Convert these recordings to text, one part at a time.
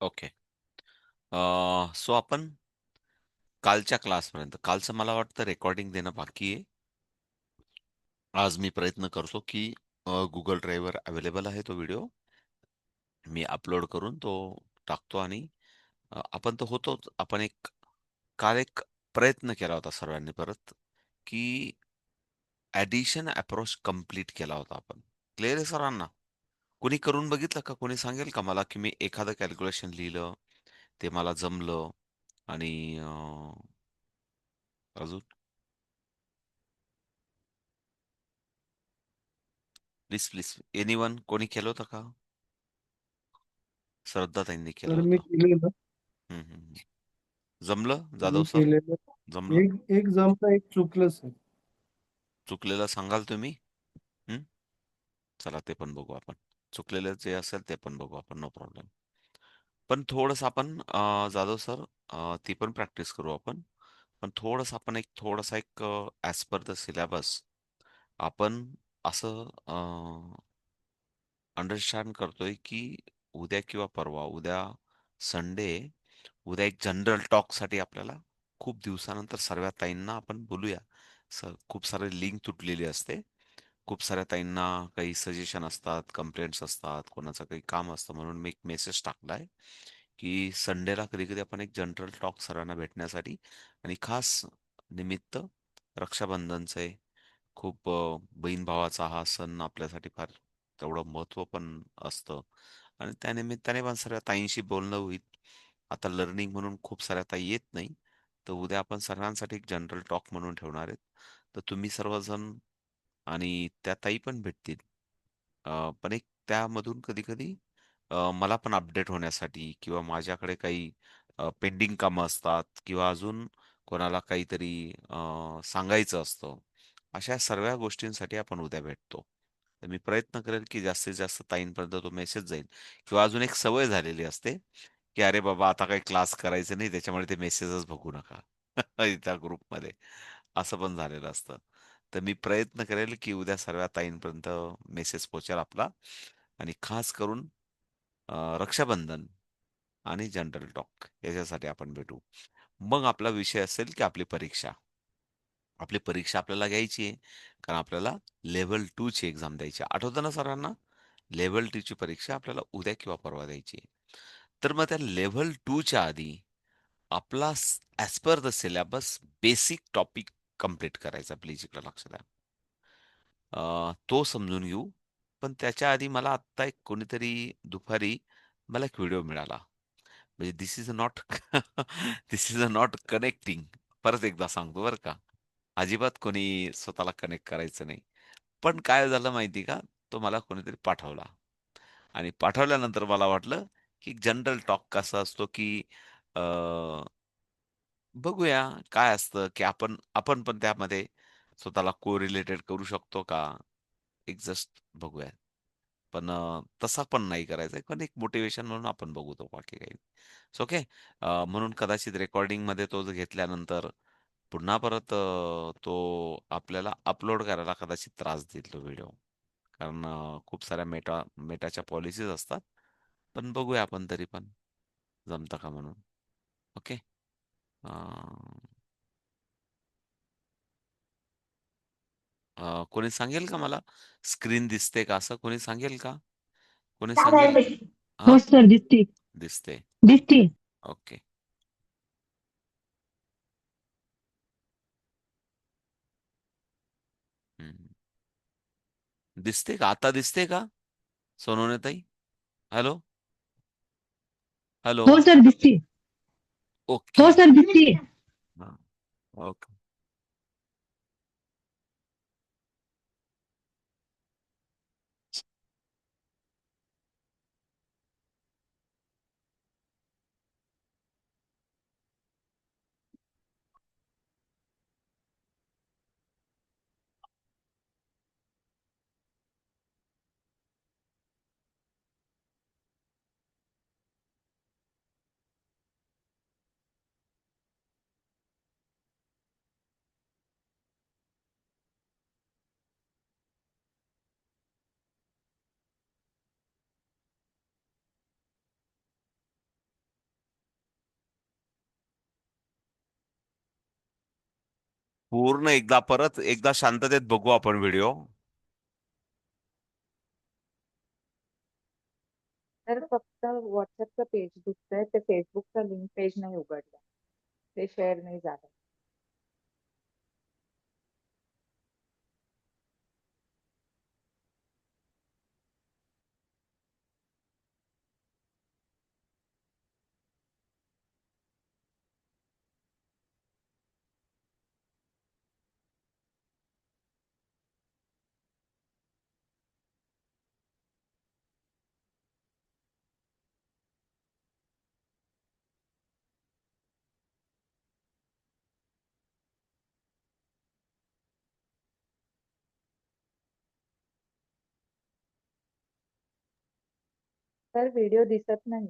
Okay. So आपण कालच्या क्लासपर्यंत कालचं मला वाटतं रेकॉर्डिंग देणं बाकी आहे. आज मी प्रयत्न करतो की Google ड्राईव्हवर अवेलेबल आहे तो व्हिडिओ. मी अपलोड करून तो टाकतो आणि आपण तर होतोच. काल एक प्रयत्न केला होता सर्वांनी परत, की ॲडिशन अप्रोच कंप्लीट केला होता आपण. क्लिअर आहे सर्वांना? कोणी करून बघितलं का? कोणी सांगेल का मला, की मी एखादं कॅल्क्युलेशन लिहिलं, ते मला जमलं आणि अजून प्लीज, प्लीज एनीवन कोणी केलं होतं का? श्रद्धाताईंनी केलं तर मी होतं. केलेलं. हं, हं, हं. जमलं जाधव मी सर? केलेलं जमलं? एक एक जमलं, एक चुकलं सर. चुकलेलं सांगाल तुम्ही? हं? चला ते पण बघू आपण. चुकलेलं जे असेल ते पण बघू आपण, नो प्रॉब्लेम. पण थोडंसं आपण जाधव सर ती पण प्रॅक्टिस करू आपण. पण थोडासा एक ॲज पर द सिलॅबस आपण असं अंडरस्टँड करतोय, की उद्या किंवा परवा, संडे, उद्या एक जनरल टॉकसाठी आपल्याला खूप दिवसानंतर सर्व ताईंना आपण बोलूया. खूप सारे लिंक तुटलेली असते. खूप साऱ्या ताईंना काही सजेशन असतात, कंप्लेंट्स असतात, कोणाचं काही काम असतं म्हणून मी एक मेसेज टाकलाय, की संडेला कधी-कधी आपण एक जनरल टॉक सर्वांना भेटण्यासाठी आणि खास निमित्त रक्षाबंधनचं आहे. खूप बहीण-भावाचा हा सण आपल्यासाठी फार तेवढं महत्त्व पण असतं आणि त्यानिमित्ताने पण सर्व ताईंशी बोलणं होईल. आता लर्निंग म्हणून खूप साऱ्या ताई येत नाही. तर उद्या आपण सर्वांसाठी एक जनरल टॉक म्हणून ठेवणार आहेत. तर तुम्ही सर्वजण आणि त्या ताई पण भेटतील. पण एक त्यामधून कधी-कधी मला पण अपडेट होण्यासाठी किंवा माझ्याकडे काही पेंडिंग कामं असतात किंवा अजून कोणाला काहीतरी सांगायचं असतं. अशा सर्व गोष्टींसाठी आपण उद्या भेटतो. तर मी प्रयत्न करेल की जास्तीत जास्त ताईंपर्यंत तो मेसेज जाईल किंवा अजून एक सवय झालेली असते, की "अरे बाबा, आता काही क्लास करायचं नाही, त्याच्यामुळे ते मेसेजच बघू नका." त्या ग्रुपमध्ये असं पण झालेलं असतं. तर मी प्रयत्न करेल की उद्या सर्व ताईंपर्यंत मेसेज पोहोचेल आपला आणि खास करून रक्षाबंधन आणि जनरल टॉक याच्यासाठी आपण भेटू. मग आपला विषय असेल की आपली परीक्षा. आपली परीक्षा आपल्याला घ्यायची आहे. कारण आपल्याला लेव्हल 2 ची एक्झाम द्यायची आहे. आठवतं ना सर्वांना? लेव्हल 2 ची परीक्षा आपल्याला उद्या किंवा परवा द्यायची आहे. तर मग त्या लेव्हल 2 च्या आधी आपला as per the syllabus basic topic complete करायचा. प्लीज इकडे लक्ष द्या. तो समजून घेऊ. पण त्याच्या आधी मला आत्ता एक कोणीतरी दुपारी मला एक व्हिडिओ मिळाला. म्हणजे this is a not connecting. परत एकदा सांगतो बरं का. अजिबात कोणी स्वतःला कनेक्ट करायचं नाही. पण काय झालं माहिती का? तो मला कोणीतरी पाठवला आणि पाठवल्यानंतर मला वाटलं, की जनरल टॉक कसा असतो, की अ, बघूया काय असतं, की आपण आपण पण त्यामध्ये स्वतःला कोरिलेटेड करू शकतो का? एक जस्ट बघूया. पण तसा पण नाही करायचा आहे. पण एक मोटिव्हेशन म्हणून आपण बघू तो बाकी काही नाही. ओके. म्हणून कदाचित रेकॉर्डिंगमध्ये तो जो घेतल्यानंतर पुन्हा परत तो आपल्याला अपलोड करायला कदाचित त्रास देईल तो व्हिडिओ. कारण खूप साऱ्या मेटाच्या पॉलिसीज असतात. पण बघूया आपण तरी पण जमतं का म्हणून. ओके. कोणी सांगेल का मला स्क्रीन दिसते का असं कोणी सांगेल का? कोणी सांगेल? हो हां, सर, दिसते. दिसते. दिसते. ओके. हं. दिसते का? आता दिसते का? सोनवणे ताई? हॅलो? हॅलो? हो सर, दिसते. ओके. हो सर, दिसते. हां. ओके. पूर्ण एकदा परत एकदा शांततेत बघू आपण व्हिडिओ. तर फक्त व्हॉट्सअपचं पेज दिसतंय, ते फेसबुकचं लिंक पेज नाही उघडलं. ते शेअर नाही झालं. तर व्हिडिओ दिसत नाही.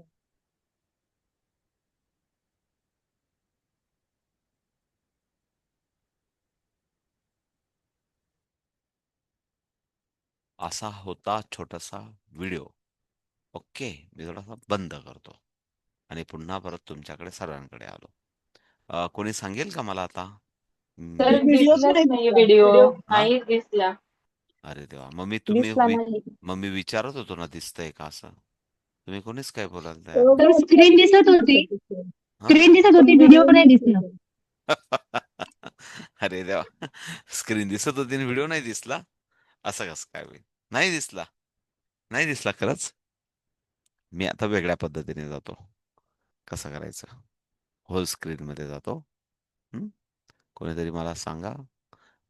असा होता छोटासा व्हिडिओ. ओके, मी थोडासा बंद करतो आणि पुन्हा परत तुमच्याकडे सर्वांकडे आलो. कोणी सांगेल का मला आता? तर मी व्हिडिओच दिसलाच नाही नाही दिसला. व्हिडिओ. हा, नाही दिसला. अरे देवा, मग मी दिसला नाही. मग मी विचारत होतो ना, दिसतंय का असं. तुम्ही कोणीच काय बोलायला तयार नाही. तर स्क्रीन दिसत होती. हा. स्क्रीन दिसत होती, व्हिडिओ नाही दिसला. अरे देवा, स्क्रीन दिसत होती व्हिडिओ नाही दिसला. असं कसं काय होईल? नाही दिसला. नाही दिसला खरंच. मी आता वेगळ्या पद्धतीने जातो. कसं करायचं? होल स्क्रीन मध्ये जातो. हं? कोणीतरी मला सांगा,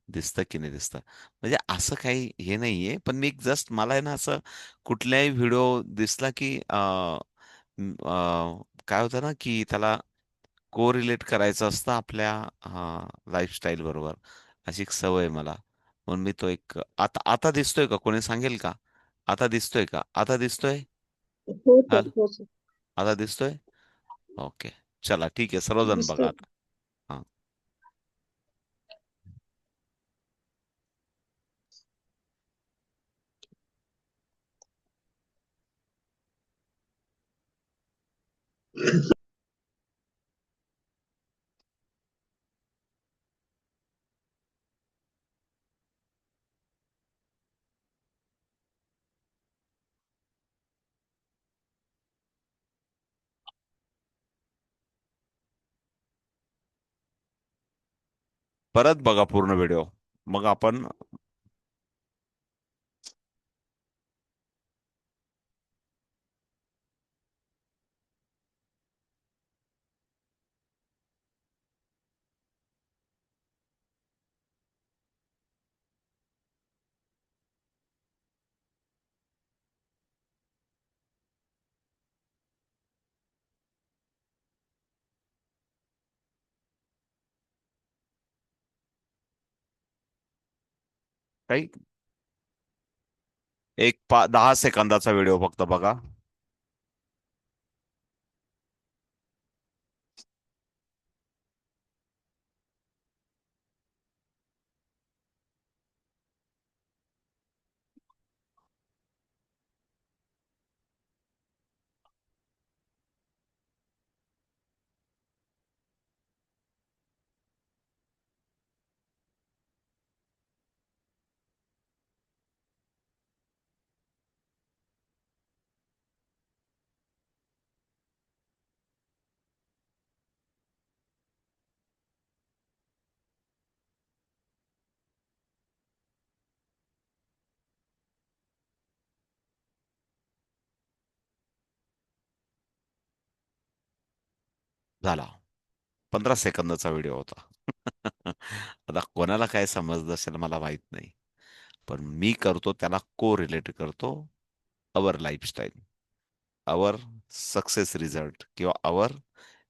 दिसतं की नाही दिसतं. म्हणजे असं काही हे नाहीये, पण मी जस्ट मला आहे ना असं कुठल्याही व्हिडिओ दिसला की काय होतं ना, की त्याला कोरिलेट करायचं असतं आपल्या लाईफस्टाईल बरोबर. अशी एक सवय आहे मला. म्हणून मी तो एक आता आता दिसतोय का? कोणी सांगेल का? आता दिसतोय का? आता दिसतोय? हो हा, सर, हो सर. आता दिसतोय? ओके. चला ठीक आहे. सर्वजण बघा दिसतोय. आता. हा. परत बघा पूर्ण व्हिडिओ. मग आपण काही 10 सेकंदाचा व्हिडिओ फक्त बघा. झाला. 15 सेकंदाचा व्हिडिओ होता. आता कोणाला काय समजलं असेल मला माहित नाही. पण मी करतो त्याला को रिलेट करतो our lifestyle, our success result किंवा अवर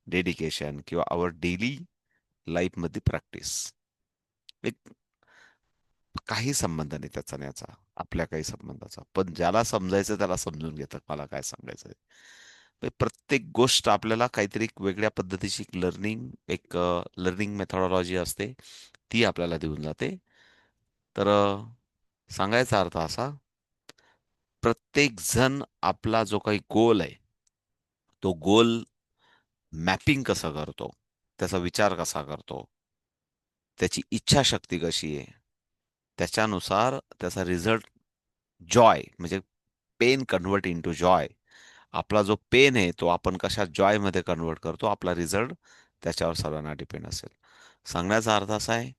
डेडिकेशन किंवा अवर डेली लाईफ मध्ये प्रॅक्टिस. एक काही संबंध नाही त्याचा आणि याचा, आपल्या काही संबंधाचा. पण ज्याला समजायचं त्याला समजून घेतं मला काय सांगायचंय. प्रत्येक गोष्ट आपल्याला काहीतरी एक वेगळ्या पद्धतीची एक लर्निंग मेथॉडॉलॉजी असते. ती आपल्याला देऊन जाते. तर सांगायचा अर्थ असा, प्रत्येक जण आपला जो काही गोल आहे, तो गोल मॅपिंग कसा करतो, त्याचा विचार कसा करतो, त्याची इच्छाशक्ती कशी आहे, त्याच्यानुसार त्याचा रिझल्ट जॉय म्हणजे पेन कन्वर्ट इंटू जॉय. आपला जो पेन आहे तो आपण कशा जॉय मध्ये कन्वर्ट करतो, आपला रिझल्ट त्याच्यावर सर्वांना डिपेंड असेल. सांगण्याचा अर्थ असा आहे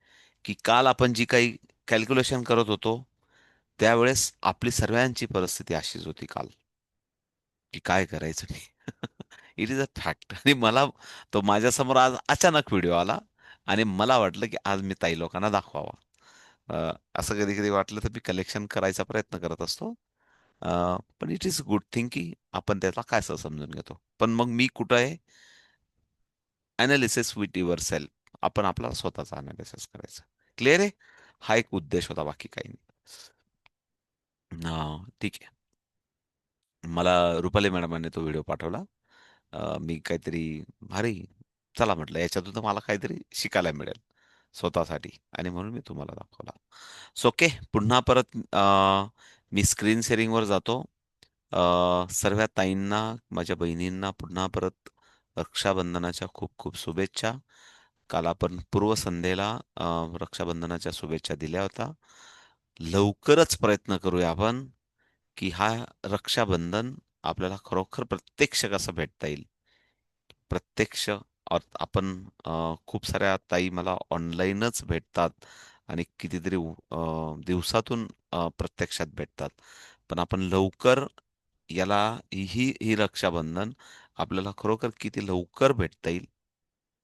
की काल आपण जी काही कॅल्क्युलेशन करत होतो त्यावेळेस आपली सर्वांची परिस्थिती अशीच होती काल, की काय करायचं नाही. It is a fact. आणि मला तो माझ्यासमोर आज अचानक व्हिडिओ आला आणि मला वाटलं की आज मी ताई लोकांना दाखवावा. असं कधी कधी वाटलं तर मी कलेक्शन करायचा प्रयत्न करत असतो. पण इट इज गुड थिंग की आपण त्याला काय असं समजून घेतो. पण मग मी कुठं आहे, अनालिसिस विथ युअर सेल्फ. आपण आपला स्वतःचा अनालिसिस करायचा. क्लिअर आहे. हा एक उद्देश होता, बाकी काही नाही. ठीक आहे. मला रुपाली मॅडमांनी तो व्हिडिओ पाठवला. मी काहीतरी भारी, चला म्हटलं याच्यातून तर मला काहीतरी शिकायला मिळेल स्वतःसाठी, आणि म्हणून मी तुम्हाला दाखवला. सो ओके, पुन्हा परत मी स्क्रीन शेअरिंगवर जातो. सर्व ताईंना, माझ्या बहिणींना पुन्हा परत रक्षाबंधनाच्या खूप खूप शुभेच्छा. काल आपण पूर्वसंध्येला रक्षाबंधनाच्या शुभेच्छा दिल्या होत्या. लवकरच प्रयत्न करूया आपण की हा रक्षाबंधन आपल्याला खरोखर प्रत्यक्ष कसं भेटता येईल. प्रत्यक्ष आपण खूप साऱ्या ताई मला ऑनलाईनच भेटतात आणि कितीतरी दिवसातून प्रत्यक्षात भेटतात. पण आपण लवकर याला, ही ही रक्षाबंधन आपल्याला खरोखर किती लवकर भेटता येईल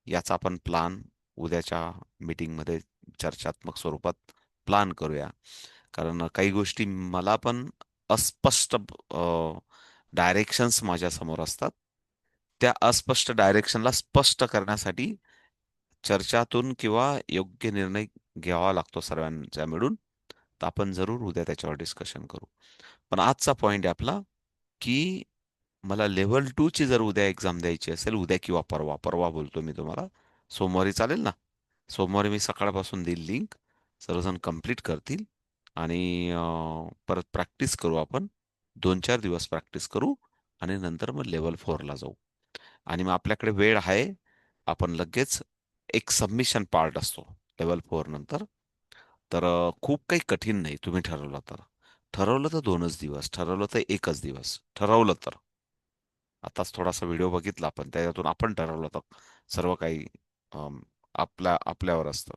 याचा आपण प्लान उद्याच्या मीटिंगमध्ये चर्चात्मक स्वरूपात प्लान करूया. कारण काही गोष्टी मला पण अस्पष्ट डायरेक्शन्स माझ्या समोर असतात. त्या अस्पष्ट डायरेक्शनला स्पष्ट करण्यासाठी चर्चातून किंवा योग्य निर्णय घ्यावा लागतो सर्वांच्या मिळून. तर आपण जरूर उद्या त्याच्यावर डिस्कशन करू. पण आजचा पॉइंट आहे आपला की मला लेव्हल 2 ची जर उद्या एक्झाम द्यायची असेल, उद्या किंवा परवा, परवा बोलतो मी तुम्हाला, सोमवारी चालेल ना? सोमवारी मी सकाळपासून देईल लिंक, सर्वजण कंप्लीट करतील आणि परत प्रॅक्टिस करू आपण. 2-4 दिवस प्रॅक्टिस करू आणि नंतर मग लेव्हल 4 ला जाऊ. आणि मग आपल्याकडे वेळ आहे. आपण लगेच, एक सबमिशन पार्ट असतो लेव्हल 4 नंतर. तर खूप काही कठीण नाही तुम्ही ठरवलं तर. ठरवलं तर 2च दिवस, ठरवलं तर 1च दिवस, ठरवलं तर. आताच थोडासा व्हिडिओ बघितला आपण, त्याच्यातून आपण ठरवलं तर सर्व काही आपल्यावर असतं.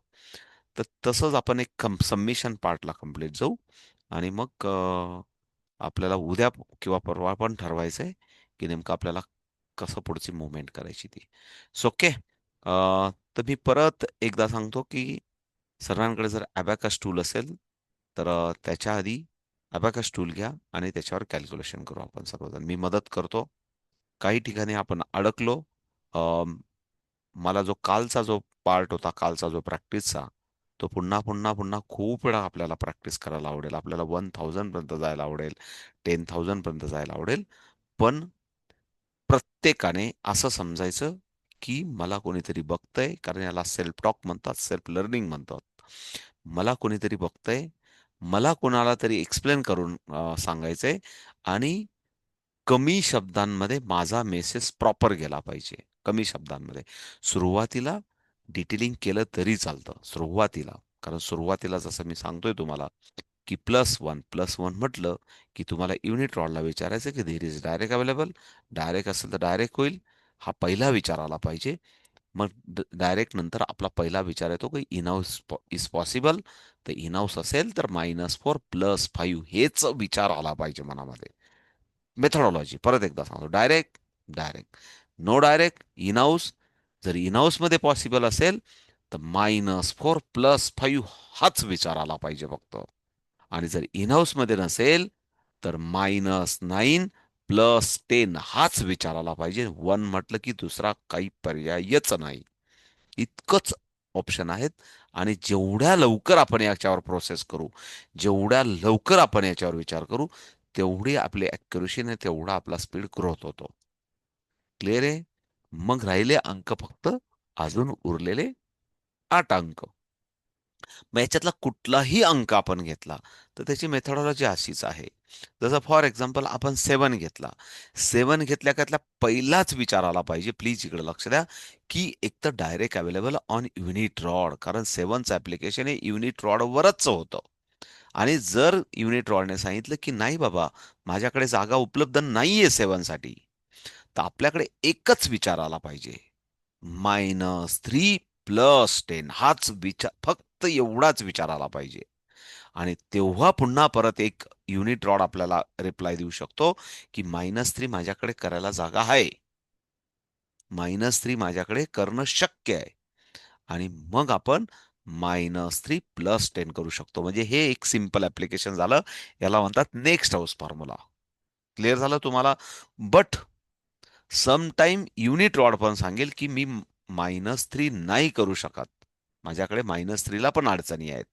तर तसंच आपण एक सबमिशन पार्टला कम्प्लीट जाऊ आणि मग आपल्याला उद्या किंवा परवा पण ठरवायचंय की नेमकं आपल्याला कसं पुढची मुवमेंट करायची ती. So okay. तर मी परत एकदा सांगतो की सर्वांकडे जर अबॅकस टूल असेल तर त्याच्या आधी अबॅकस टूल घ्या आणि त्याच्यावर कॅल्क्युलेशन करू आपण सर्वजण. मी मदत करतो. काही ठिकाणी आपण अडकलो. अम, मला जो पार्ट होता कालचा, जो प्रॅक्टिसचा, तो पुन्हा पुन्हा पुन्हा खूप वेळा आपल्याला प्रॅक्टिस करायला आवडेल. आपल्याला 1000 पर्यंत जायला आवडेल, 10,000 पर्यंत जायला आवडेल. पण प्रत्येकाने असं समजायचं की मला कोणीतरी बघतंय, कारण याला सेल्फ टॉक म्हणतात, सेल्फ लर्निंग म्हणतात. मला कोणीतरी बघतंय, मला कोणाला तरी एक्सप्लेन करून सांगायचंय आणि कमी शब्दांमध्ये माझा मेसेज प्रॉपर गेला पाहिजे. कमी शब्दांमध्ये. सुरुवातीला डिटेलिंग केलं तरी चालतं, सुरुवातीला. कारण सुरुवातीला जसं मी सांगतोय तुम्हाला की +1 म्हटलं की तुम्हाला युनिट रॉडला विचारायचं की धीर इज डायरेक्ट अवेलेबल. डायरेक्ट असेल तर डायरेक्ट होईल, हा पहिला विचार आला पाहिजे. मग डायरेक्ट नंतर आपला पहिला विचार येतो की इनहाऊस इज पॉसिबल. तर इनहाऊस असेल तर -4 +5 हेच विचार आला पाहिजे मनामध्ये. मेथोडॉलॉजी परत एकदा सांगतो. Direct, direct. No direct, in house. जर इन-हाऊस मध्ये पॉसिबल असेल तर -4 +5 हाच विचार आला पाहिजे फक्त. आणि जर इन-हाऊस मध्ये नसेल तर -9 +10 हाच विचार आला पाहिजे. 1 म्हटलं की दुसरा काही पर्यायच नाही. इतकंच ऑप्शन आहेत. आणि जेवढ्या लवकर आपण याच्यावर प्रोसेस करू, जेवढ्या लवकर आपण याच्यावर विचार करू, तेवढी आपली अॅक्युरेसी आणि तेवढा आपला स्पीड ग्रोथ होतो. क्लिअर आहे? मग राहिले अंक फक्त अजून उरलेले 8 अंक. मग याच्यातला कुठलाही अंक आपण घेतला तर त्याची मेथडॉलॉजी अशीच आहे. जसं फॉर एक्झाम्पल आपण 7 घेतला. 7 घेतल्या पहिलाच विचार आला पाहिजे, प्लीज इकडे लक्ष द्या, की एक तर direct available on unit rod, कारण 7चं ऍप्लिकेशन हे युनिट रॉडवरच होतं. आणि जर युनिट रॉडने सांगितलं की नाही बाबा, माझ्याकडे जागा उपलब्ध नाहीये 7 साठी, तर आपल्याकडे एकच विचार आला पाहिजे, -3 + 10 हाच विचार, फक्त एवढाच विचार आला पाहिजे. आणि तेव्हा पुन्हा परत एक युनिट रॉड आपल्याला रिप्लाय देऊ शकतो की -3 माझ्याकडे करायला जागा आहे, -3 माझ्याकडे करणं शक्य आहे. आणि मग आपण -3 + 10 करू शकतो. म्हणजे हे एक सिंपल ऍप्लिकेशन झालं. याला म्हणतात नेक्स्ट हाऊस फॉर्म्युला. क्लिअर झालं तुम्हाला? But some time unit rod पण सांगेल की मी -3 नाही करू शकत, माझ्याकडे -3 ला पण अडचणी आहेत.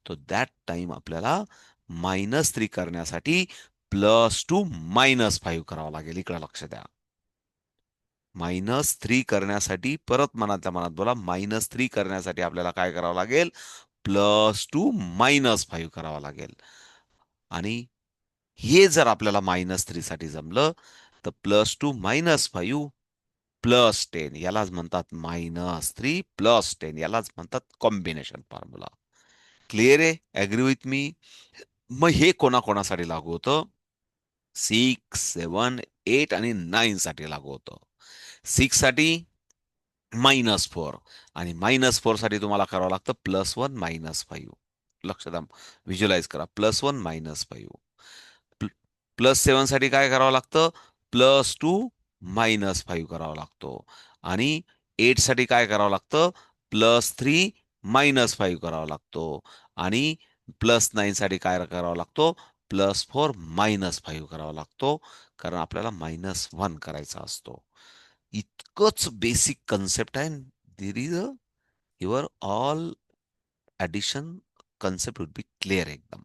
तर दॅट टाइम आपल्याला -3 करण्यासाठी +2 -5 करावं लागेल. इकडे लक्ष द्या. -3 करण्यासाठी परत मनातल्या मनात बोला, -3 करण्यासाठी आपल्याला काय करावं लागेल? +2 -5 करावं लागेल. आणि हे जर आपल्याला -3 साठी जमलं तर +2 -5 +10 यालाच म्हणतात -3 + 10, यालाच म्हणतात कॉम्बिनेशन फॉर्म्युला. क्लिअर आहे? Agree with me? मग हे कोणाकोणासाठी लागू होतं? 6, 7, 8 आणि 9 साठी लागू होतं. 6 साठी -4 आणि -4 साठी तुम्हाला करावं लागतं +1 -5. लक्ष द्या, व्हिज्युअलाइज करा. +1 -5. +7 साठी काय करावं लागतं? +2 -5 करावं लागतो. आणि 8 साठी काय करावं लागतं? +3 -5 करावा लागतो. आणि +9 साठी काय करावा लागतो? +4 -5 करावा लागतो. कारण आपल्याला -1 करायचा असतो. इतकंच बेसिक कन्सेप्ट आहे. There is a your all addition concept would be clear, एकदम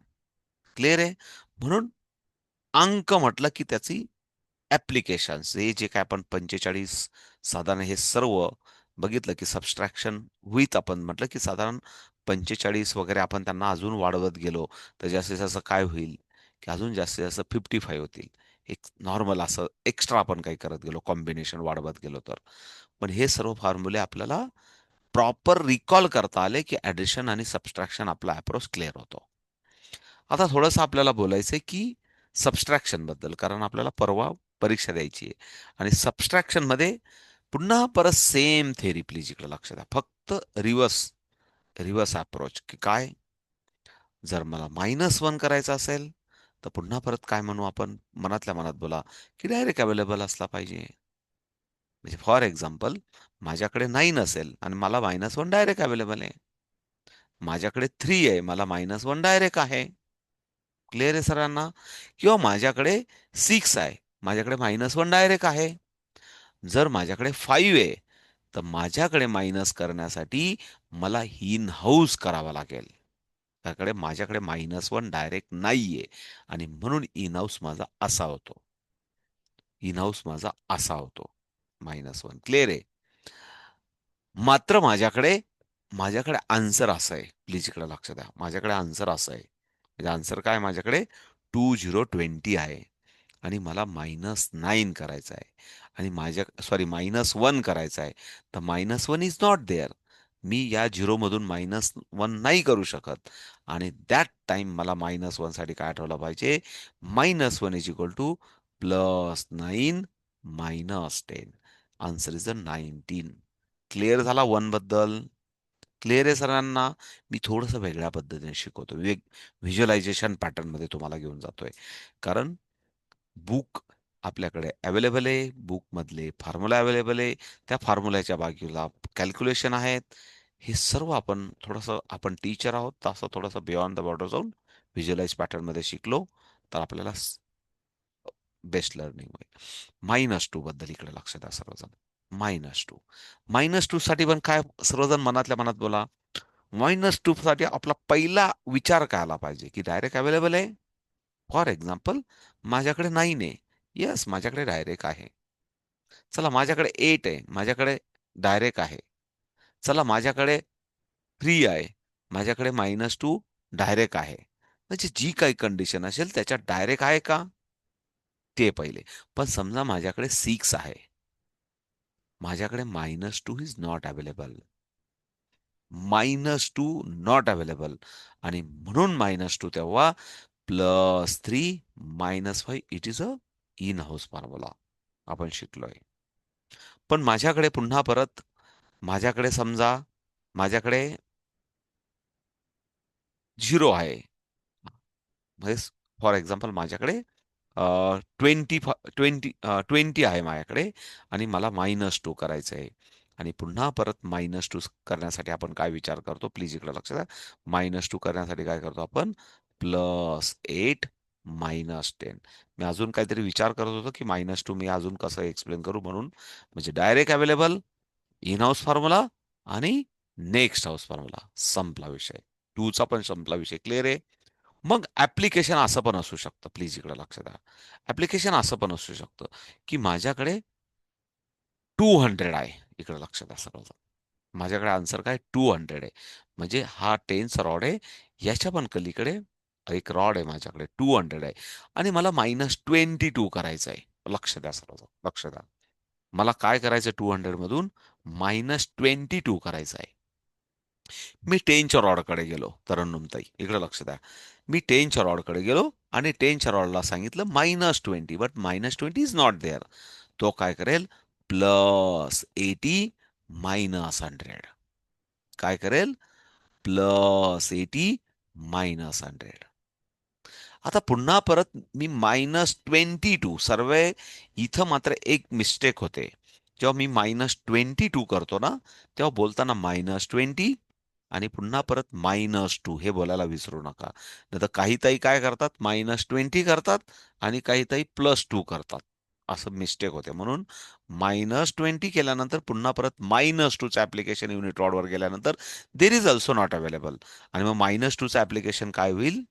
क्लिअर आहे. म्हणून अंक म्हटलं की त्याची ऍप्लिकेशन्स, हे जे काय आपण 45 साधारण हे सर्व बघितलं की सबस्ट्रॅक्शन विथ आपण म्हटलं की साधारण 45 वगैरे आपण त्यांना अजून वाढवत गेलो तर जास्तीत जास्त काय होईल की अजून जास्तीत जास्त 55 होतील. एक नॉर्मल असं एक्स्ट्रा आपण काही करत गेलो, कॉम्बिनेशन वाढवत गेलो तर. पण हे सर्व फॉर्म्युले आपल्याला प्रॉपर रिकॉल करता आले की ऍडिशन आणि सबस्ट्रॅक्शन आपला अप्रोच क्लिअर होतो. आता थोडंसं आपल्याला बोलायचंय की सबस्ट्रॅक्शन बद्दल, कारण आपल्याला परवा परीक्षा द्यायची आहे. आणि सबस्ट्रॅक्शन मध्ये पुन्हा परत सेम थेरी, प्लीज इकडे लक्ष द्या. फक्त रिव्हर्स रिव्हर्स अप्रोच, की काय, जर मला -1 करायचं असेल तर पुन्हा परत काय म्हणू आपण, मनातल्या मनात बोला की डायरेक्ट अवेलेबल असला पाहिजे. म्हणजे फॉर एक्झाम्पल, माझ्याकडे 9 असेल आणि मला -1 डायरेक्ट अवेलेबल आहे. माझ्याकडे 3 आहे, मला -1 डायरेक्ट आहे. क्लिअर आहे सरांना? किंवा माझ्याकडे 6 आहे, माझ्याकडे -1 डायरेक्ट आहे. जर माझ्याकडे 5 आहे, तर माझ्याकडे मायनस करण्यासाठी मला इन हाऊस करावा लागेल. माझ्याकडे -1 डायरेक्ट नाहीये आणि म्हणून इन हाऊस माझा असा होतो. इन हाऊस माझा असा होतो. -1. क्लिअर आहे? मात्र माझ्याकडे आन्सर असं आहे. प्लीज इकडे लक्ष द्या. माझ्याकडे आन्सर असं आहे. म्हणजे आन्सर काय माझ्याकडे 2020 आहे. आणि मला -9 करायचं आहे. आणि -1 करायचं आहे. तर -1 इज नॉट देअर. मी या 0 मधून -1 नाही करू शकत. आणि दॅट टाइम मला -1 साठी काय आठवलं पाहिजे? -1 is equal to +9 -10. Answer is a 19. Clear झाला 1 बद्दल? क्लिअर आहे सरांना? मी थोडंसं वेगळ्या पद्धतीने शिकवतो. व्हिज्युअलायझेशन पॅटर्न मध्ये तुम्हाला घेऊन जातोय. कारण बुक आपल्याकडे अवेलेबल आहे. बुकमधले फॉर्म्युला अवेलेबल आहे. त्या फॉर्म्युल्याच्या बाजूला कॅल्क्युलेशन आहेत. हे सर्व आपण थोडंसं, आपण टीचर आहोत, तर असं थोडंसं बियॉन्ड द बॉर्डर जाऊन व्हिज्युअलाइज पॅटर्नमध्ये शिकलो तर आपल्याला बेस्ट लर्निंग होईल. -2 बद्दल इकडे लक्ष द्या सर्वजण. -2. -2 साठी पण काय, सर्वजण मनातल्या मनात बोला. -2 साठी आपला पहिला विचार काय आला पाहिजे की डायरेक्ट अवेलेबल आहे. फॉर एक्झाम्पल, माझ्याकडे 9 आहे. येस, माझ्याकडे डायरेक्ट आहे. चला, माझ्याकडे 8 आहे. माझ्याकडे डायरेक्ट आहे. चला, माझ्याकडे 3 आहे. माझ्याकडे -2 डायरेक्ट आहे. म्हणजे जी काही कंडिशन असेल त्याच्यात डायरेक्ट आहे का? ते पहिले. पण समजा माझ्याकडे 6 आहे. माझ्याकडे -2 is not available. -2 not available आणि म्हणून -2 तेव्हा +3 -5 it is a in house formula आपण शिकलोय. पण माझ्याकडे पुन्हा परत माझ्याकडे समजा माझ्याकडे 0 आहे. म्हणजे फॉर एक्झाम्पल माझ्याकडे 20 आहे माझ्याकडे आणि मला -2 करायचं आहे. आणि पुन्हा परत -2 करण्यासाठी आपण काय विचार करतो? प्लीज इकडे लक्ष द्या. -2 करण्यासाठी काय करतो आपण? +8 -10. मी अजून काहीतरी विचार करत होतो, की -2 मी अजून कसं एक्सप्लेन करू म्हणून. म्हणजे direct available, in house formula आणि नेक्स्ट हाऊस फॉर्म्युला. संपला विषय. 2 चा पण संपला विषय. क्लिअर आहे? मग ॲप्लिकेशन असं पण असू शकतं. प्लीज इकडे लक्ष द्या. ॲप्लिकेशन असं पण असू शकतं, की माझ्याकडे 200 आहे. इकडे लक्ष द्या सर्वजण. माझ्याकडे आन्सर काय 200 आहे. म्हणजे हा 10चा रॉड आहे. याच्या पण पलीकडे एक रॉड आहे माझ्याकडे 200 आहे आणि मला -22 करायचं आहे. लक्ष द्या सर्वजण, लक्ष द्या. मला काय करायचं 200 मधून -22 करायचं आहे. मी 10च्या रॉडकडे गेलो तरन्नुमताई, इकडे लक्ष द्या. मी 10च्या रॉडकडे गेलो आणि 10च्या रॉडला सांगितलं -20 बट -20 इज नॉट देअर. तो काय करेल? +80 -100. काय करेल? +80 -100. आता पुन्हा परत मी -22 सर्व इथं मात्र एक मिस्टेक होते. जेव्हा मी -22 करतो ना, तेव्हा बोलताना -20 आणि पुन्हा परत -2 हे बोलायला विसरू नका. नाहीतर काही ताई काय करतात? -20 करतात आणि काही ताई +2 करतात. असं मिस्टेक होते. म्हणून -20 केल्यानंतर पुन्हा परत -2चं ॲप्लिकेशन युनिट रॉडवर गेल्यानंतर there is also not available आणि मग -2चं ॲप्लिकेशन काय होईल?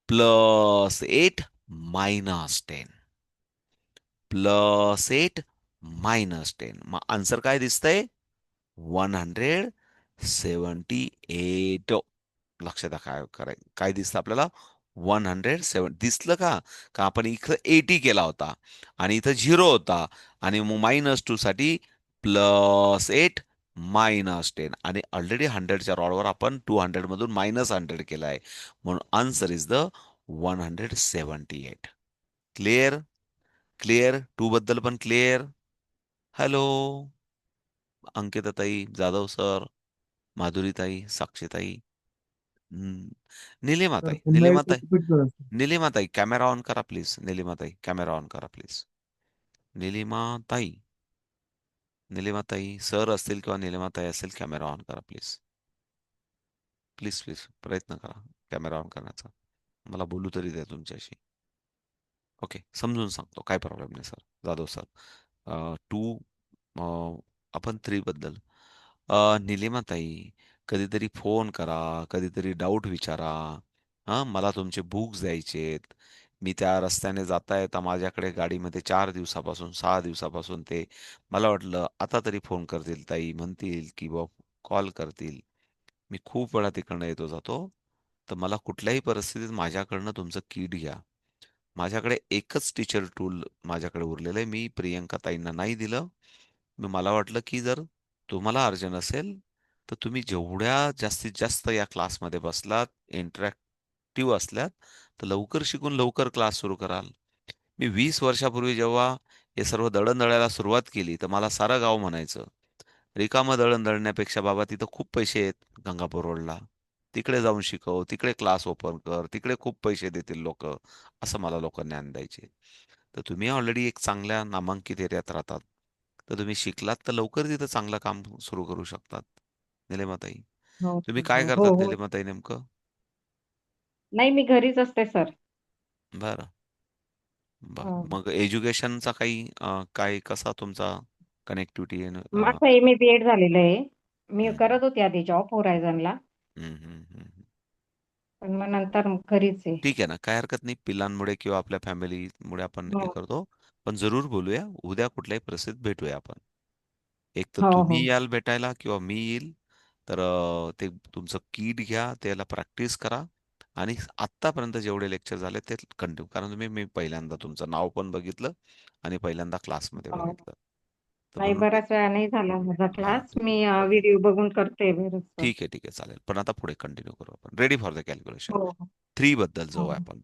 +8 -10. +8 -10. मग आन्सर काय दिसतंय? 178. लक्ष द्या काय दिसतं आपल्याला? 107 दिसलं का? का आपण इथं 80 केला होता आणि इथं 0 होता आणि मग -2 साठी +8 -10 आणि ऑलरेडी 100च्या रॉडवर आपण 200 मधून -100 केला आहे. म्हणून answer is the 178. Clear? Clear? 2 बद्दल पण क्लिअर? हॅलो? अंकिताताई, जाधव सर, माधुरीताई, साक्षीताई, हं. सर निलिमाताई, पुन्हा एकदा निलिमाताई, रिपीट करा सर. निलिमाताई कॅमेरा ऑन करा प्लीज. निलिमाताई कॅमेरा ऑन करा प्लीज. निलिमाताई, निलिमाताई सर असतील किंवा निलिमाताई असेल कॅमेरा ऑन करा प्लीज. प्लीज, प्लीज प्रयत्न करा कॅमेरा ऑन करण्याचा. मला बोलू तरी द्या तुमच्याशी. ओके, समजून सांगतो. काही प्रॉब्लेम नाही सर. जाधव सर. 2 आपण 3 बद्दल. निलिमाताई, कधीतरी फोन करा, कधीतरी डाऊट विचारा. हां, मला तुमचे बुक्स द्यायचेत. मी त्या रस्त्याने जाता-येता माझ्याकडे गाडीमध्ये 4 दिवसापासून, 6 दिवसापासून ते मला वाटलं आता तरी फोन करतील ताई, म्हणतील की कॉल करतील. मी खूप वेळा तिकडनं येतो जातो. तर मला कुठल्याही परिस्थितीत माझ्याकडनं तुमचं किट घ्या. माझ्याकडे एकच टीचर टूल माझ्याकडे उरलेलं आहे. मी प्रियंका ताईंना नाही दिलं. मग मला वाटलं, की जर तुम्हाला अर्जंट असेल, तर तुम्ही जेवढ्या जास्तीत जास्त या क्लासमध्ये बसलात, इंटरॅक्टिव्ह असल्यात, तर लवकर शिकून लवकर क्लास सुरू कराल. मी 20 वर्षापूर्वी जेव्हा हे सर्व दळण दळायला सुरुवात केली, तर मला सारं गाव म्हणायचं, "रिकामं दळण दळण्यापेक्षा बाबा तिथं खूप पैसे आहेत गंगापूर रोडला. तिकडे जाऊन शिकव, तिकडे क्लास ओपन कर, तिकडे खूप पैसे देतील लोकं." असं मला लोकं ज्ञान द्यायचे. तर तुम्ही ऑलरेडी एक चांगल्या नामांकित एरियात राहतात. तर तुम्ही शिकलात तर लवकर तिथं चांगलं काम सुरू करू शकतात. निलिमाताई, हो तुम्ही सर. काय हो करतात हो. निलिमाताई नेमकं? नाही, मी घरीच असते सर. बरं, बरं. हो. मग एज्युकेशनचा काही काय कसा तुमचा कनेक्टिव्हिटी माझं एम ए बी एड झालेलं आहे. मी हं, हं. करत होते आधी जॉब होरायझनला, हं, हं, हं, हं. पण मग नंतर घरीच आहे. ठीक आहे ना, काही हरकत नाही. पिलांमुळे किंवा आपल्या फॅमिलीमुळे आपण हे हो. करतो. पण जरूर बोलूया. उद्या कुठल्याही परिस्थितीत भेटूया आपण. एक तर हो हो. तुम्ही याल भेटायला किंवा मी येईल. तर ते तुमचं किट घ्या, त्याला प्रॅक्टिस करा आणि आत्तापर्यंत जेवढे लेक्चर झाले ते कंटिन्यू. कारण मी पहिल्यांदा तुमचं नाव पण बघितलं आणि पहिल्यांदा क्लासमध्ये हो. बघितलं. तर नाही, म्हणून बराच वेळा नाही झाला माझा हां, क्लास. मी व्हिडिओ बघून करते बरंच. ठीक आहे, चालेल. पण आता पुढे कंटिन्यू करू आपण. Ready for the calculation. हो, हो. 3 बद्दल हो. जाऊ आपण,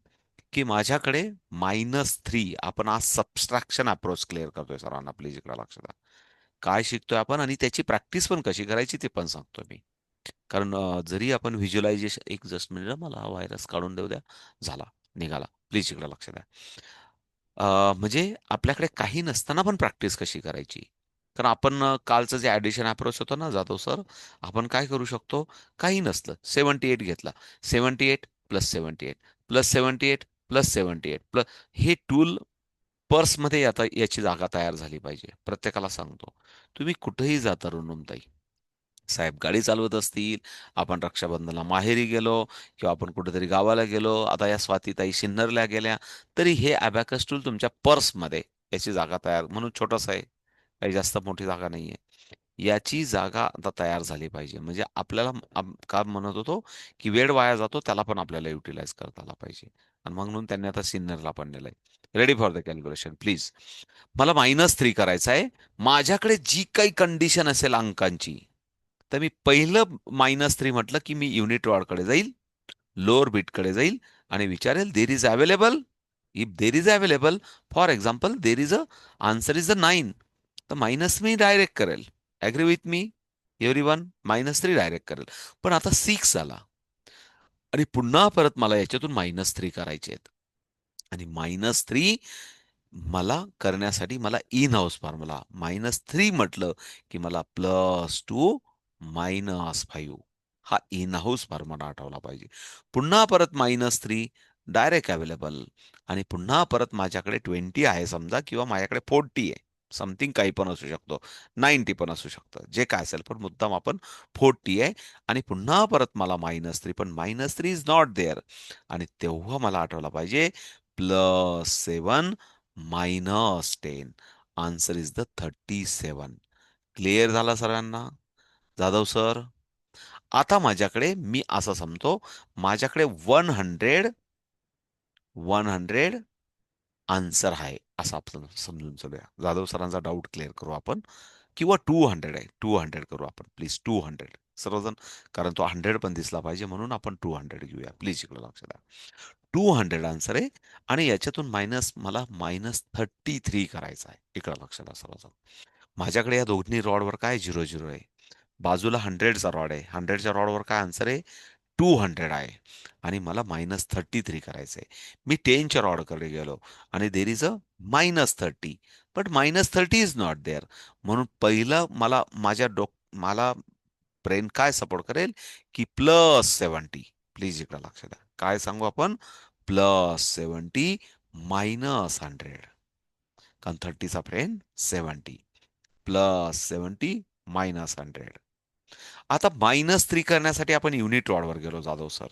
की माझ्याकडे -3 आपण आज सबट्रॅक्शन अप्रोच क्लिअर करतोय सर्वांना. प्लीज इकडे लक्ष द्या. काय शिकतोय आपण आणि त्याची प्रॅक्टिस पण कशी करायची ते पण सांगतोय मी. कारण जरी आपण व्हिज्युअलायझेशन एक जस्ट मिनिट मला हा व्हायरस काढून देऊ द्या. झाला, निघाला. प्लीज इकडे लक्ष द्या. म्हणजे आपल्याकडे काही नसताना पण प्रॅक्टिस कशी करायची. कारण आपण कालचं जे ॲडिशन अप्रोच होतं ना जाधव सर, आपण काय करू शकतो, काही नसलं 78 घेतला. 78 प्लस 78 प्लस 78 प्लस 78 प्लस हे टूल पर्समध्ये आता याची जागा तयार झाली पाहिजे. प्रत्येकाला सांगतो. तुम्ही कुठेही जा तरुणताई. साहेब गाडी चालवत असतील, आपण रक्षाबंधनला माहेरी गेलो किंवा आपण कुठेतरी गावाला गेलो, आता या स्वातीताई सिन्नरला गेल्या, तरी हे अबॅकस टूल तुमच्या पर्समध्ये याची जागा तयार म्हणून छोटंसं आहे. काही जास्त मोठी जागा नाहीये. याची जागा आता तयार झाली पाहिजे. म्हणजे आपल्याला का म्हणत होतो, की वेळ वाया जातो त्याला पण आपल्याला युटिलाइज करता आला पाहिजे. आणि म्हणून त्यांनी आता सिन्नरला पण नेलंय. Ready for the calculation please. मला -3 करायचं आहे. माझ्याकडे जी काही कंडिशन असेल अंकांची, तर मी पहिलं -3 म्हटलं, की मी युनिट रॉडकडे जाईल, लोअर बिटकडे जाईल आणि विचारेल there is available. If there is available, for example there is answer is 9, तर मायनस मी डायरेक्ट करेल. Agree with me everyone? -3 direct करेल. पण आता 6 आला आणि पुन्हा परत मला याच्यातून -3 करायचे आहेत. आणि -3 मला करण्यासाठी मला इन हाऊस फॉर्म्युला -3 म्हटलं, की मला +2 -5 हा इन हाऊस फॉर्म्युला आठवला पाहिजे. पुन्हा परत -3 डायरेक्ट अवेलेबल आणि पुन्हा परत माझ्याकडे 20 आहे समजा किंवा माझ्याकडे 40 आहे. समथिंग काही पण असू शकतो. 90 पण असू शकतं. जे काय असेल पण मुद्दाम आपण 40 आहे आणि पुन्हा परत मला -3 पण -3 इज नॉट देअर आणि तेव्हा मला आठवला पाहिजे +7 -10. Answer is the 37. क्लिअर झाला सर्वांना? जाधव सर? आता माझ्याकडे मी असं समतो, माझ्याकडे 100 आन्सर आहे, असं आपण समजून चलूया. जाधव सरांचा डाऊट क्लिअर करू आपण. किंवा 200 आहे. 200 करू आपण प्लीज. 200 सर्वजण, कारण तो 100 पण दिसला पाहिजे म्हणून आपण 200 घेऊया. प्लीज इकडे लक्ष द्या. 200 आन्सर आहे आणि याच्यातून मला -33 करायचा आहे. इकडे लक्ष द्या सर्वजण. माझ्याकडे या दोन्ही रॉडवर काय 0-0 आहे. बाजूला 100चा रॉड आहे. 100च्या रॉडवर काय आन्सर आहे? 200 आहे आणि मला -33 करायचं आहे. मी 10च्या रॉडकडे गेलो आणि there is -30. But -30 is not there. म्हणून पहिलं मला ब्रेन काय सपोर्ट करेल, की +70. प्लीज इकडे लक्ष द्या. काय सांगू आपण? +70 -100. कारण 30चा ब्रेन 70. +70 -100. आता -3 करण्यासाठी आपण युनिट रॉडवर गेलो जाधव सर.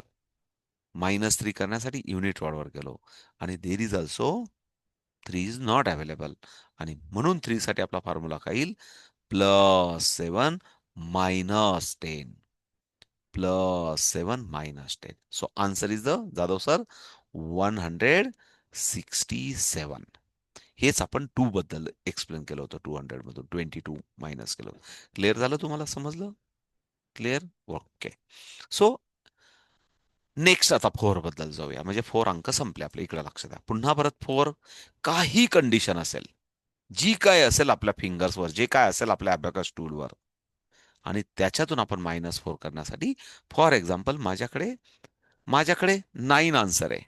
-3 करण्यासाठी युनिट रॉडवर गेलो आणि there is also 3 is not available आणि म्हणून 3 साठी आपला फॉर्म्युला काय येईल? +7 -10. +7 -10. So answer is the Jadhav sir 167. हेच आपण 2 बद्दल एक्सप्लेन केलं होतं. 200 मधून 22 मायनस केलं. क्लिअर झालं? तुम्हाला समजलं? क्लिअर? ओके. सो नेक्स्ट आता 4 बद्दल जाऊया. म्हणजे 4 अंक संपले आपले. इकडे लक्ष द्या. पुन्हा परत 4 काही कंडिशन असेल, जी काय असेल आपल्या फिंगर्सवर, जे काय असेल आपल्या अबॅकस टूलवर आणि त्याच्यातून आपण -4 करण्यासाठी फॉर एक्झाम्पल माझ्याकडे 9 आन्सर आहे.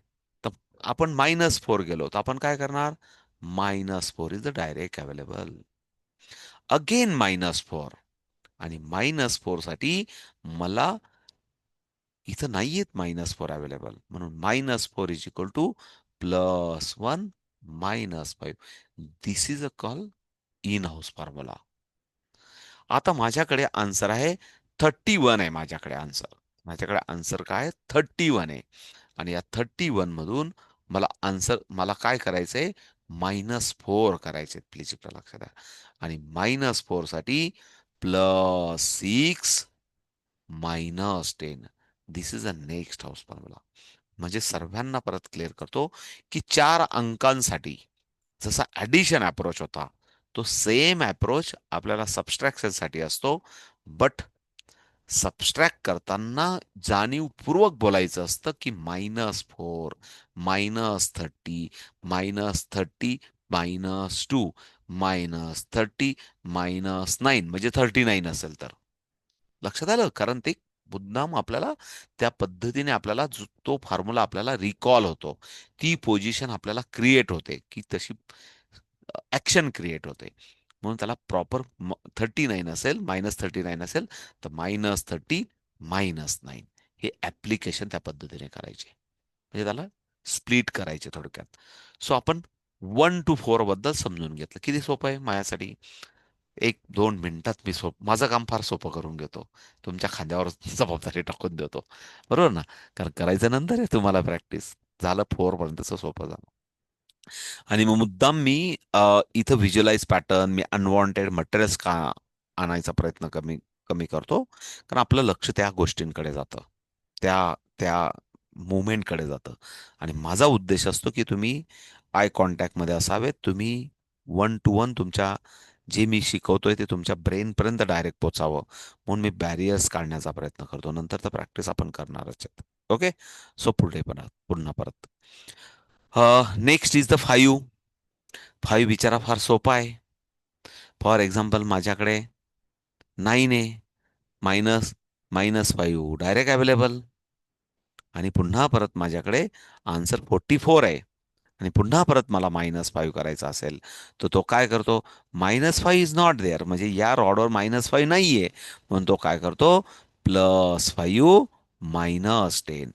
तर आपण -4 गेलो, तर आपण काय करणार? -4 is the direct available. Again -4 आणि -4 साठी मला इथं नाहीयेत -4 अवेलेबल. म्हणून -4 is equal to +1 -5. This is a call in house formula. आता माझ्याकडे आन्सर आहे 31 आहे माझ्याकडे आन्सर. माझ्याकडे आन्सर काय? 31 आहे. आणि या 31 मधून मला काय करायचंय? -4 करायचे. प्लीज इकडे लक्ष द्या. आणि -4 साठी +6 -10. This is a next house formula. म्हणजे सर्वांना परत क्लिअर करतो की 4 अंकांसाठी जसा ऍडिशन अप्रोच होता, तो सेम अप्रोच आपल्याला सबस्ट्रॅक्शन साठी असतो. बट सबस्ट्रॅक्ट करताना जाणीवपूर्वक बोलायचं असतं की -4, -30, -30, -2, -30, -9 म्हणजे 39 असेल तर. लक्षात आलं? कारण ते मुद्दाम आपल्याला त्या पद्धतीने आपल्याला तो फॉर्म्युला आपल्याला रिकॉल होतो. ती पोझिशन आपल्याला क्रिएट होते, की तशी ॲक्शन क्रिएट होते. म्हणून त्याला प्रॉपर 39 असेल, -39 असेल, तर -30, -9 हे ॲप्लिकेशन त्या पद्धतीने करायचे. म्हणजे त्याला स्प्लिट करायचे थोडक्यात. सो आपण 1 to 4 बद्दल समजून घेतलं. किती सोपं आहे माझ्यासाठी. 1-2 मिनिटात मी माझं काम फार सोपं करून घेतो. तुमच्या खांद्यावर जबाबदारी टाकून देतो. बरोबर ना? कारण करायचं नंतर आहे तुम्हाला प्रॅक्टिस. झालं 4 पर्यंतचं सोपं झालं. आणि मग मुद्दाम मी इथं व्हिज्युअलाइज पॅटर्न, मी अनवॉन्टेड मटेरियल्स का आणायचा प्रयत्न कमी कमी करतो. कारण आपलं लक्ष त्या गोष्टींकडे जातं. त्या त्या मूव्हमेंटकडे जातं. आणि माझा उद्देश असतो की तुम्ही आय कॉन्टॅक्टमध्ये असावेत. तुम्ही 1 to 1 तुमच्या जे मी शिकवतोय ते तुमच्या ब्रेनपर्यंत डायरेक्ट पोचावं. म्हणून मी बॅरियर्स काढण्याचा प्रयत्न करतो. नंतर तर प्रॅक्टिस आपण करणारच आहेत. ओके? सो पुढे पुन्हा परत. Next is the 5. 5 विचारा फार सोपा आहे. फॉर एक्झाम्पल माझ्याकडे 9 आहे. Minus -5 direct available. आणि पुन्हा परत माझ्याकडे आन्सर 44 आहे. आणि पुन्हा परत मला -5 करायचा असेल, तर तो काय करतो? -5 इज नॉट देअर. म्हणजे या रॉडवर -5 नाहीये. म्हणून तो काय करतो? +5 -10.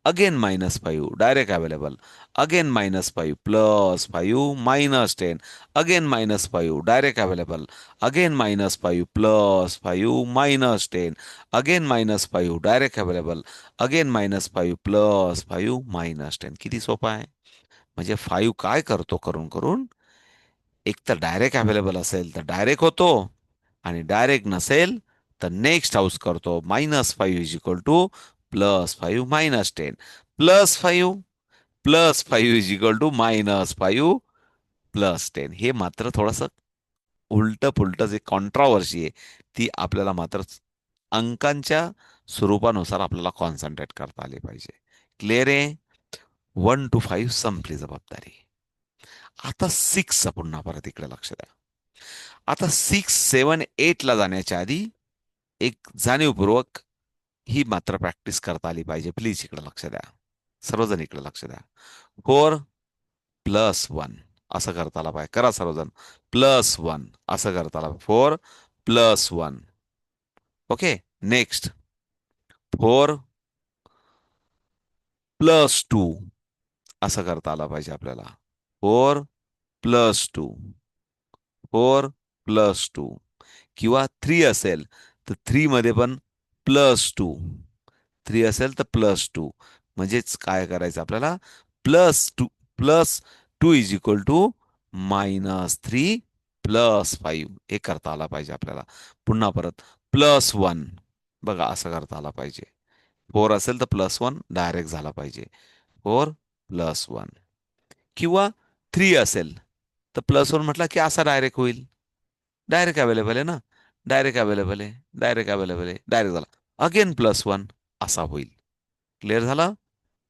Again -5 direct available. Again -5 +5 -10. Again -5 direct available. Again -5 +5 -10. Again -5 direct available. Again -5 +5 -10. किती सोपं आहे. म्हणजे 5 काय करतो करून करून, एक तर डायरेक्ट अवेलेबल असेल तर डायरेक्ट होतो, आणि डायरेक्ट नसेल तर नेक्स्ट हाऊस करतो. -5 is equal to +5 -10. +5 +5 is equal to -5 +10. हे मात्र थोडंसं उलटं पुलटं जे कॉन्ट्रावर्सी आहे, ती आपल्याला मात्र अंकांच्या स्वरूपानुसार आपल्याला कॉन्सन्ट्रेट करता आली पाहिजे. क्लिअर आहे? 1 to 5 संपली जबाबदारी. आता 6चा पुन्हा परत इकडे लक्ष द्या. आता 6, 7, 8 ला जाण्याच्या आधी एक जाणीवपूर्वक ही मात्र प्रॅक्टिस करता आली पाहिजे. प्लीज इकडे लक्ष द्या. सर्वजण इकडे लक्ष द्या. 4 +1 असं करता आला पाहिजे. करा सर्वजण. +1 असं करता आला. 4 +1. ओके. नेक्स्ट 4 +2 असं करता आला पाहिजे आपल्याला. 4 +2. 4 +2. किंवा 3 असेल तर 3 मध्ये पण +2. 3 असेल तर +2. म्हणजेच काय करायचं आपल्याला? +2 +2 इज इक्वल टू -3 +5 हे करता आला पाहिजे आपल्याला. पुन्हा परत +1 बघा असं करता आला पाहिजे. 4 असेल तर +1 डायरेक्ट झाला पाहिजे. 4 +1. किंवा 3 असेल तर +1 म्हटलं की असा डायरेक्ट होईल. डायरेक्ट अवेलेबल आहे ना. डायरेक्ट अवेलेबल आहे. डायरेक्ट अवेलेबल आहे. डायरेक्ट झाला. अगेन +1 असा होईल. क्लिअर झाला?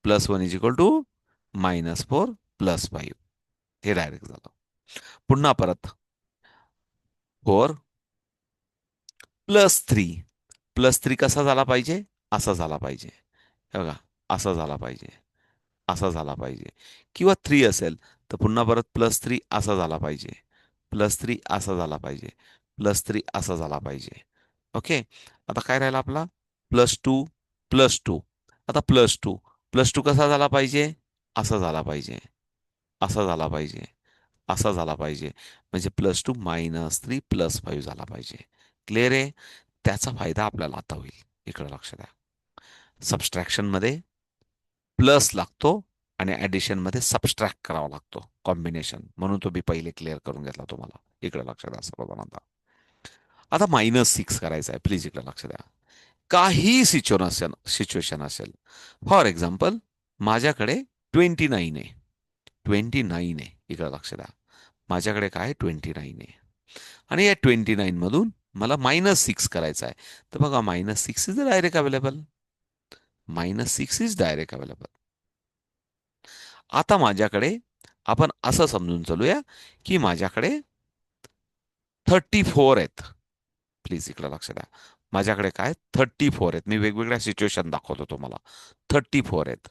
+1 इज इक्वल टू -4 +5 हे डायरेक्ट झालं. पुन्हा परत 4 +3. +3 कसा झाला पाहिजे? असा झाला पाहिजे. हे बघा असा झाला पाहिजे. असा झाला पाहिजे. किंवा 3 असेल तर पुन्हा परत +3 असा झाला पाहिजे. +3 असा झाला पाहिजे. +3 असा झाला पाहिजे. ओके. आता काय राहिलं आपला? +2 +2. आता +2. +2 कसा झाला पाहिजे? असा झाला पाहिजे. असा झाला पाहिजे. असा झाला पाहिजे. म्हणजे +2 -3 +5 झाला पाहिजे. क्लिअर आहे? त्याचा फायदा आपल्याला आता होईल. इकडे लक्ष द्या. सबस्ट्रॅक्शनमध्ये प्लस लागतो आणि ॲडिशनमध्ये सबस्ट्रॅक्ट करावा लागतो. कॉम्बिनेशन. म्हणून तो मी पहिले क्लिअर करून घेतला तुम्हाला. इकडे लक्ष द्या सर्वजण आता. आता -6 करायचं आहे. प्लीज इकडे लक्ष द्या. काही सिच्युएशन असेल. फॉर एक्झाम्पल, माझ्याकडे 29 आहे. 29 आहे, इकडे लक्ष द्या. माझ्याकडे काय 29 आहे, आणि या 29 मधून मला -6 करायचं आहे. तर बघा, -6 is direct available. -6 is direct available. आता माझ्याकडे, आपण असं समजून चालूया की माझ्याकडे 34 आहेत. प्लीज इकडे लक्ष द्या. माझ्याकडे काय 34 आहेत. मी वेगवेगळ्या सिच्युएशन दाखवतो तुम्हाला. 34 आहेत.